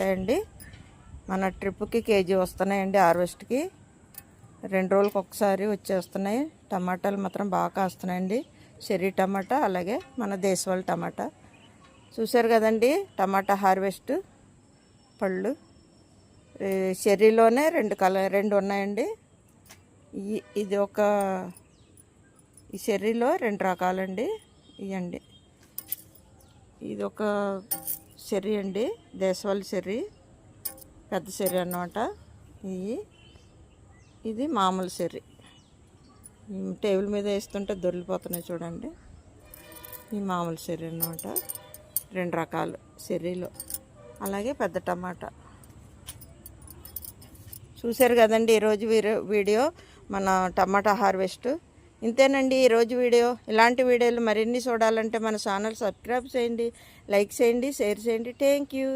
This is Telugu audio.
అండి మన ట్రిప్కి కేజీ వస్తున్నాయండి. హార్వెస్ట్కి 2 రోజులకు ఒకసారి వచ్చేస్తున్నాయి. టమాటాలు మాత్రం బాగా కాస్తున్నాయండి. చెర్రీ టమాటా అలాగే మన దేశవాళీ టమాటా చూసారు కదండి. టమాటా హార్వెస్ట్ పళ్ళు చెర్రీలోనే 2 ఉన్నాయండి. ఇది ఒక ఈ చెర్రీలో 2 రకాలండి. ఇవ్వండి, ఇది ఒక చెర్రీ అండి, దేశవాళీ చెర్రీ, పెద్ద చెర్రీ అన్నమాట. ఇది మామూలు చెర్రీ. టేబుల్ మీద వేస్తుంటే దొరికిపోతున్నాయి చూడండి. ఈ మామూలు చెర్రీ అన్నమాట. 2 రకాలు చెర్రీలో. అలాగే పెద్ద టమాటా చూసారు కదండి. ఈరోజు వీడియో మన టమాటా హార్వెస్ట్ ఇంతేనండి. ఈరోజు వీడియో. ఇలాంటి వీడియోలు మరిన్ని చూడాలంటే మన ఛానల్ సబ్స్క్రైబ్ చేయండి, లైక్ చేయండి, షేర్ చేయండి. Thank you.